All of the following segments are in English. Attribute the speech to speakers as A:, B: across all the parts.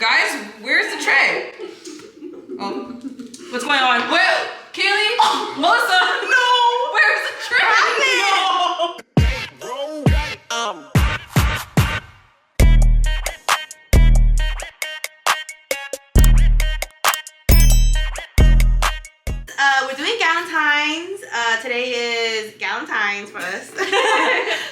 A: Guys, where's the tray? Oh, what's going on? Wait, Kaylee? Oh, Melissa? No! Where's the tray?
B: We're doing Galentines. Today is Galentines for us.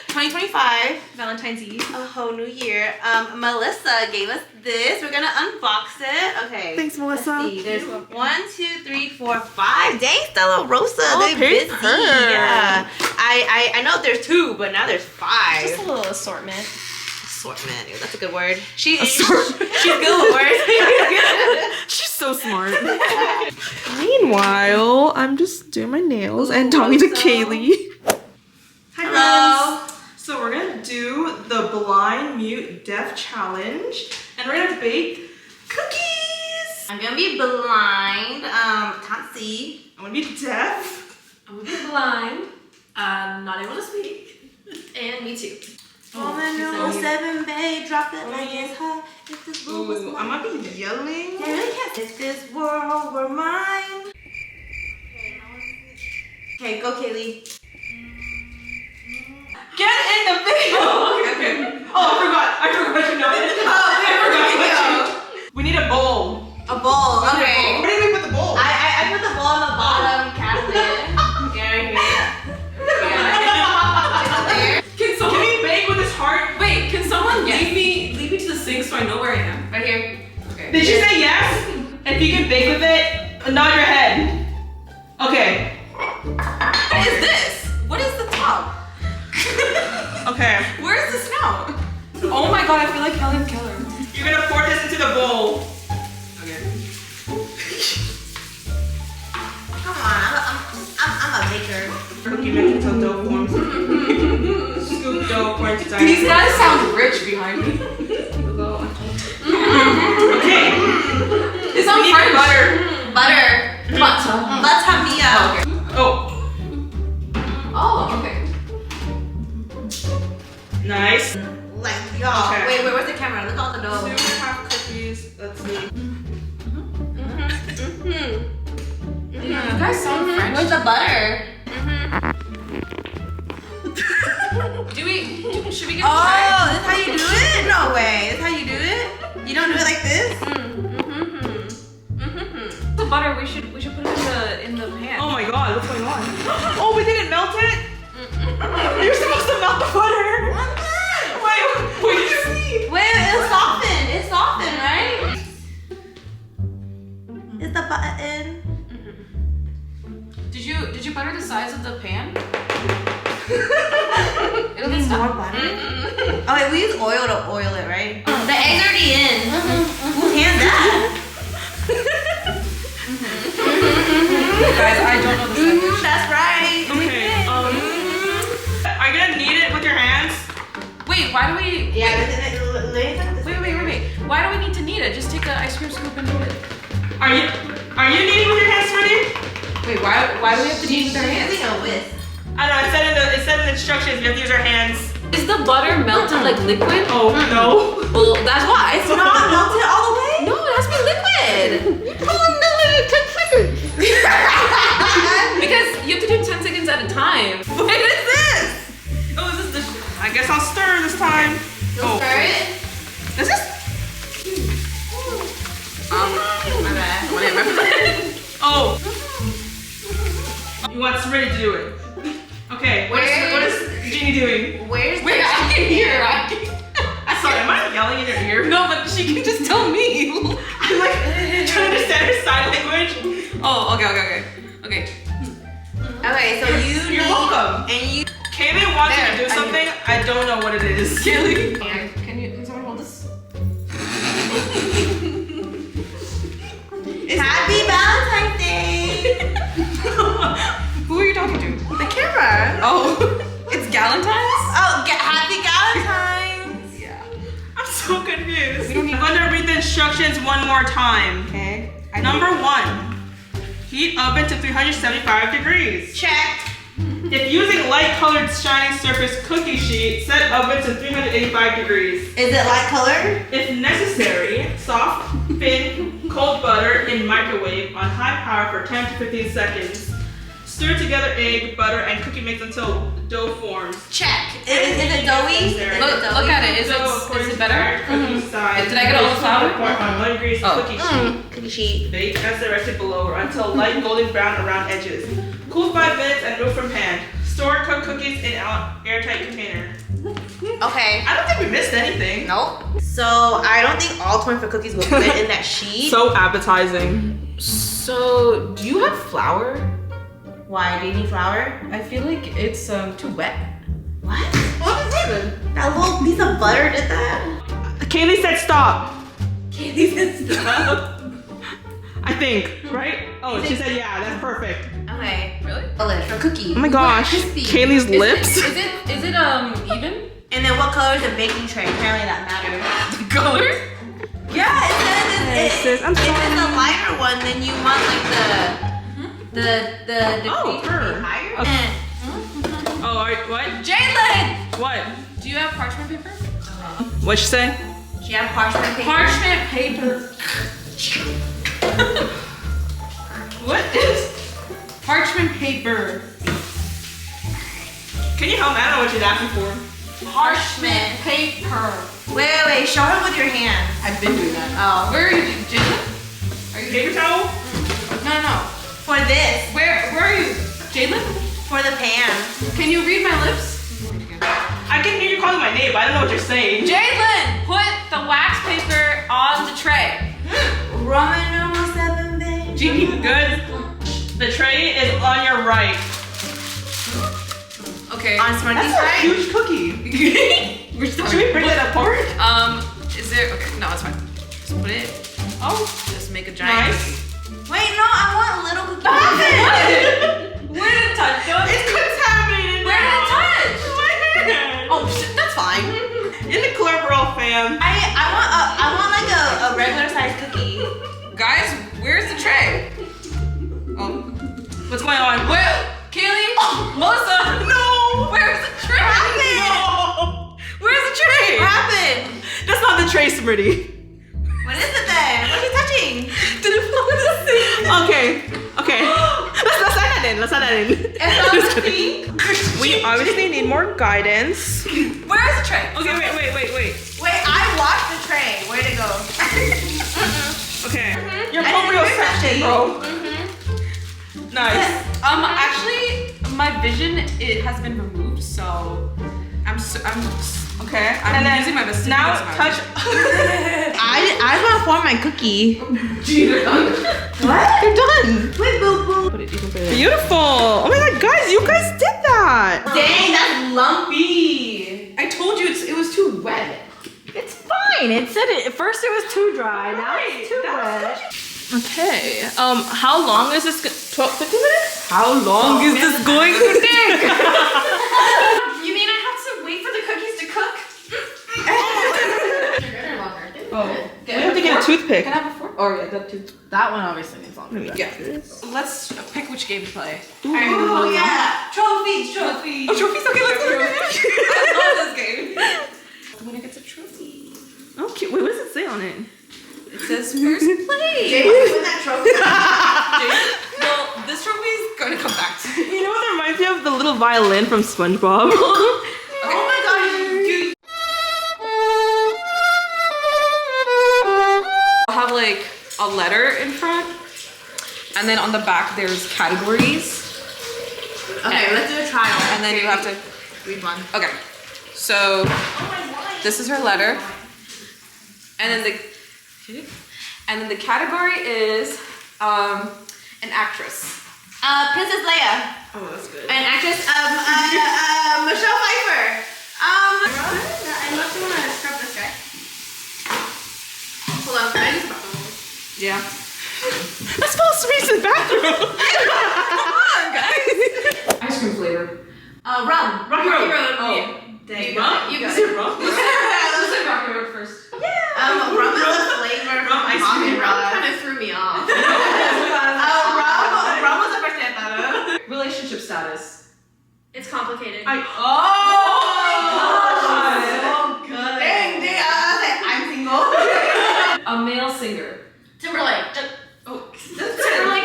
B: 2025.
A: Valentine's Eve.
B: A whole new year. Melissa gave us this. We're gonna unbox it. Okay.
C: Thanks, Melissa.
B: Let's see. There's 1, 2, 3, 4, 5. Dang, Stella Rosa.
C: Oh,
B: They're busy.
C: her.
B: Yeah. I know there's 2, but now there's 5.
A: Just a little assortment.
B: Assortment. Yeah, that's a good word. She's
C: Assortment.
B: good with words.
C: She's so smart. Meanwhile, I'm just doing my nails and talking to Kaylee. Hi,
B: Hello.
C: friends. So we're gonna do the blind, mute, deaf challenge, and we're gonna bake cookies.
B: I'm gonna be blind. Can't see.
C: I'm gonna be deaf.
A: I'm gonna be blind. Not able to speak. And me too.
B: Oh, 7, babe, drop it like it's hot. If this world was
C: Ooh, I
B: mine.
C: might be yelling.
B: They really can't. If this world were mine. Okay, go, Kaylee.
C: Get in the video.
A: Oh, okay.
C: Oh, I forgot you know. We need a bowl.
B: A bowl. Okay.
C: Where did we put the bowl?
B: I put the bowl on the bottom cabinet. Get here.
A: Can someone
C: Can we bake with this heart?
A: wait? Can someone lead me to the sink so I know where I am?
B: Right here.
A: Okay.
C: Did you say yes? If you can bake with it, nod your head. Okay.
A: What is this? What is the top?
C: Okay.
A: Where's the snout? Oh my god, I feel like Helen Keller.
C: You're gonna pour this into the bowl.
A: Okay.
B: Come on. I'm a baker.
C: Cookie making until dough forms. Scoop dough, pour into dice.
A: These guys sound rich behind me.
C: Okay.
A: It's on
C: We need
A: French.
C: butter.
B: Butter.
A: Butter.
B: Butter mia.
A: Oh, okay.
C: Oh,
A: Oh, okay.
C: nice.
B: Like, y'all.
C: Okay.
B: Wait, where's the camera? Look on the
C: 2.5
B: dough.
C: cookies. Let's see.
A: You guys sound French.
B: Where's the butter?
A: Should we get a
B: Oh,
A: tray?
B: this is how you do it? No way. This is how you do it? You don't do it like this?
A: The butter, we should put it in the pan.
C: Oh my god, what's going on? Oh, we didn't melt it? You're supposed to melt the butter. Wait,
B: Wait, it's softened. It's softened, right? Is the button?
A: Did you butter the sides of the pan? It'll
B: Need
A: get
B: more
A: stuck.
B: butter? Oh, wait, we use oil to oil it, right? The egg's already in. Whose hand's that?
A: Guys, I don't know the second.
B: That's right.
C: Okay, are you gonna knead it with your hands?
A: Wait, why do we?
B: Yeah,
A: Wait. Why do we need to knead it? Just take an ice cream scoop and knead it.
C: Are you kneading with your hands, sweetie?
A: Wait, why do we have to knead with our hands?
B: Using a whisk.
C: I know, it said in the instructions you have to use your hands.
A: Is the butter melted like liquid?
C: Oh, no.
A: Well, that's why.
B: It's not melted all the way?
A: No, it has to be liquid. Because you have to do 10 seconds at a time. What is this?
C: Oh, is this I guess I'll stir this time.
B: You'll stir it?
C: Is this?
B: My bad.
C: Oh. You want somebody to do it. Okay, what is Jeannie doing?
B: Where's
A: Wait, I can hear.
C: Sorry, am I yelling in your ear?
A: No, but she can just tell me.
C: I'm like trying to understand her sign language.
A: Oh, okay.
B: Okay, so
C: You're welcome.
B: And you.
C: Kaylee wants
B: There,
C: me to do
B: I
C: something. I don't know what it is.
A: Kaylee. Can someone hold this?
B: Happy Valentine's Day!
A: Who are you talking to?
B: The camera.
A: Oh, it's Galentines?
B: Oh, happy Galentine's.
A: Yeah.
C: I'm so confused.
A: We don't need-
C: I'm gonna read the instructions one more time.
B: Okay.
C: Number 1. Heat oven to 375 degrees.
B: Checked.
C: If using light-colored shining surface cookie sheet, set oven to 385 degrees.
B: Is it light colored?
C: If necessary, soft on high power for 10 to 15 seconds. Stir together egg, butter, and cookie mix until dough forms.
B: Check. Is it doughy?
A: Look at it. Is it better? Did I get all the flour?
C: On 1 grease cookie sheet.
B: Cookie sheet.
C: Bake as directed below or until light golden brown around edges. Cool 5 minutes and remove from pan. Store cooked cookies in an airtight container.
B: Okay.
C: I don't think we missed anything.
B: Nope. So I don't think all 24 cookies will fit in that sheet.
C: So appetizing.
A: So, do you have flour?
B: Why? Do you need flour?
A: I feel like it's too wet.
B: What? That little piece of butter did that?
C: Kaylee said stop.
B: Kaylee said stop.
C: I think, right? Oh, she said yeah, that's perfect.
B: Okay.
A: Really?
B: A lid for cookie.
C: Oh my gosh. Kaylee's lips.
A: Is it even?
B: And then what color is the baking tray? Apparently that matters.
A: The color?
B: Yeah, it says
C: I'm
B: if
C: sorry.
B: it's a lighter one, then you want like the
C: Oh,
B: degree to
C: her.
B: be higher.
C: Okay. Oh, what?
A: Jadelyn!
C: What?
A: Do you have parchment paper?
C: What'd she say?
B: Do you have parchment paper?
A: Parchment paper.
C: What is?
A: Parchment paper.
C: Can you help me? I don't know what she's asking for.
A: Parchment paper.
B: Wait, show her with your hand.
A: I've been doing that.
B: Oh.
A: Where are you, Jadelyn? Are you
C: Paper towel?
A: No.
B: For this.
A: Where are you, Jadelyn?
B: For the pan.
A: Can you read my lips?
C: I can hear you calling my name, but I don't know what you're saying.
A: Jadelyn, put the wax paper on the tray.
B: Roman numeral 7, baby.
A: Genie, good.
C: The tray is on your right.
A: Okay.
B: On Smarty's
C: That's a
B: right?
C: huge cookie. Should we break that apart?
A: Is there? Okay, no, it's fine. Just put it. Oh, just make a giant.
C: Nice.
B: Wait, no, I want a little cookie.
A: What? Where did it touch?
C: It's contaminated.
A: Where did it touch?
C: Where?
A: Oh, shit, that's fine.
C: In the Clerbrell fam.
B: I want like a regular size cookie.
A: Guys, where's the tray? Oh, what's going on? Where? Kaylee? Melissa? No! Where's the tray?
B: What happened?
C: No.
A: Where's the tray?
B: What happened?
C: That's not the tray, Smritty.
B: What is it then? What are you touching?
A: Did it fall in the sink?
C: Okay. Let's add that in.
B: It's not
C: Just
B: the
C: kidding.
B: pink.
C: We obviously need more guidance.
A: Where's the tray?
C: Okay, wait.
B: Wait, I washed the tray. Where'd it go?
C: Okay. Your
B: I didn't
C: proprioception,
B: touch it.
C: bro. Nice.
A: Actually, my vision has been removed, so I'm
C: Okay.
A: I'm
C: and then
A: using my vestibular
C: now
A: sound.
C: touch.
B: I want to form my cookie.
A: They're done.
B: What?
C: They're done.
B: Wait, boo boo.
C: Beautiful. Oh my god, guys, you guys did that.
B: Dang, that's lumpy.
A: I told you it was too wet.
B: It's fine. It said it. At first it was too dry. Now it's too wet.
C: Okay. How long is this? 15 minutes? How long is this going to take?
A: You mean I have to wait for the cookies to cook?
C: Oh, we have to get a toothpick.
A: Can I have a fork? Oh yeah, that too.
B: That one obviously needs longer.
A: Yeah. Let's pick which game to play.
B: Oh yeah. Trophies.
A: Oh, trophies. Okay, let's go. I love this game. The winner gets a trophy.
C: Okay. Wait, what does it say on it?
A: It says first place.
B: Jay, win that trophy.
A: Well, this trophy is going to come back to me.
C: You know what that reminds me of? The little violin from SpongeBob.
B: Oh my gosh.
A: I'll have like a letter in front, and then on the back there's categories.
B: Okay, let's do a trial.
A: And then you have to
B: read one.
A: Okay. So this is her letter, and then the category is an actress.
B: Princess Leia.
C: Oh, that's good.
B: An actress. Michelle Pfeiffer. I must want to scrub this guy. Hold on, can I use the bathroom?
A: Yeah.
C: That's supposed to be the bathroom.
B: Come on, guys.
A: Ice cream flavor.
B: Rum. Rocky Road.
A: Oh.
B: There you
C: Rum?
B: go. You got
C: Is
B: it.
C: it rum?
A: Let's say Rocky Road first.
B: Rum is a flavor from
C: ice
B: Rocky
C: cream.
B: Road.
A: Kind of threw me off.
B: Rum was the first thing I thought of.
A: Relationship status.
B: It's complicated.
C: Oh
A: my
B: So good. Dang, I'm single.
A: A male singer.
B: Timberlake.
A: Oh.
B: Timberlake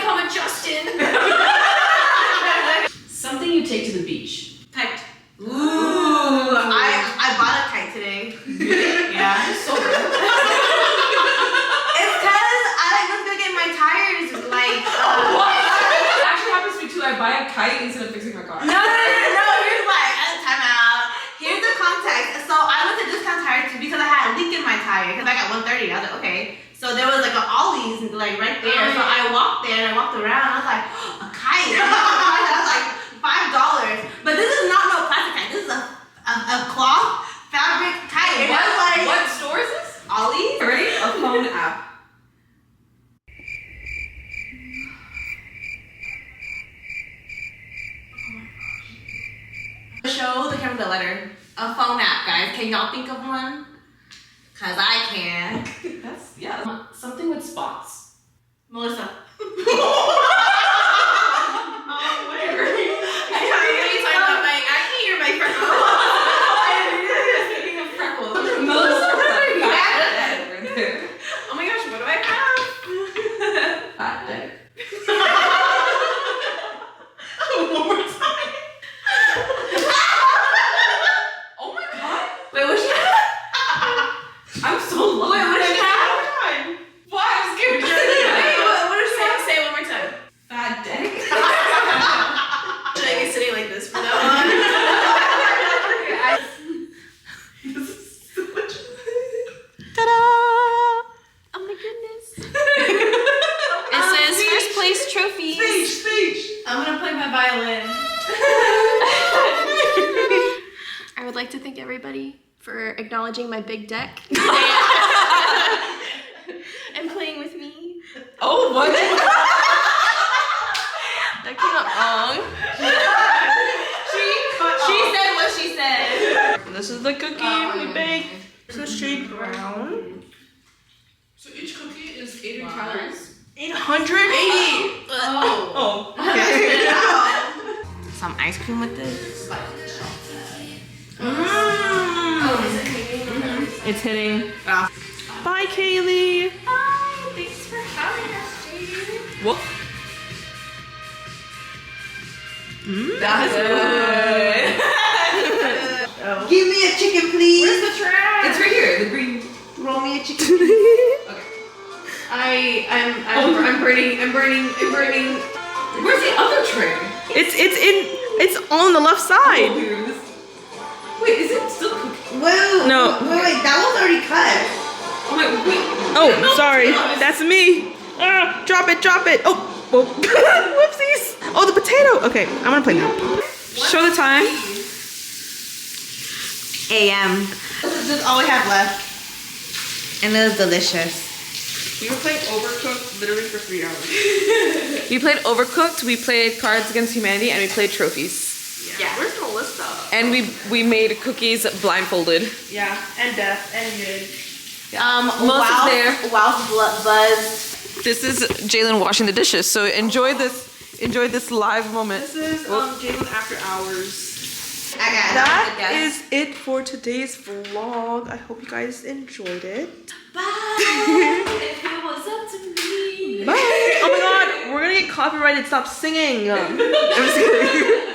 A: take to the beach?
B: Kite. Ooh. I bought a kite today. Yeah.
A: So good.
B: It's because I was gonna get my tires like.
A: What? It actually happens to me too. I buy a kite instead of fixing my car.
B: No. Here's why. Time out. Here's the context. So I went to discount tires because I had a leak in my tire because I got 130. I was like, okay. So there was like an Ollie's like right there. So I walked there and I walked around. And I was like, a kite. I was like $5. But this is not no plastic kite. This is a cloth fabric kite.
A: What store is this?
B: Ollie's.
A: Ready? A phone app.
B: Show the camera the letter. A phone app, guys. Can y'all think of one? Cause I can.
A: That's something with spots.
B: Melissa.
D: I would like to thank everybody for acknowledging my big deck and playing with me.
A: Oh, what?
D: That came out wrong.
B: She said what she said.
C: This is the cookie we baked. So shade brown.
A: So each cookie is 800 calories.
C: 880.
A: Oh.
C: Okay.
B: Some ice cream with this.
C: It's hitting. Bye, Kaylee.
D: Hi, thanks for having us, Jade.
C: What?
A: That's good.
B: Give me a chicken, please.
C: Where's the trash?
A: It's right here, the green.
B: Roll me a chicken.
A: Okay.
D: I'm burning.
A: Where's the other tray?
C: It's on the left side.
A: Wait, is it still cooking?
B: Wait,
C: No.
B: wait, that was already cut.
A: Oh wait.
C: Oh, sorry. That's me. Drop it. Oh, whoop. Whoopsies. Oh, the potato. Okay, I'm gonna play now. Show the time.
B: AM. This is all we have left. And it was delicious.
C: We were playing Overcooked literally for 3 hours.
A: We played Overcooked, we played Cards Against Humanity, and we played Trophies.
C: Yeah. Where's Melissa?
A: And we made cookies blindfolded.
C: Yeah, and deaf and good.
A: Melissa's there.
B: Whilst buzzed.
A: This is Jalen washing the dishes, so enjoy this live moment.
C: This is Jalen After Hours.
B: That
C: is it for today's vlog. I hope you guys enjoyed it.
B: Bye. If it was up to me.
C: Bye. Oh my god, we're gonna get copyrighted. Stop singing. I'm just kidding.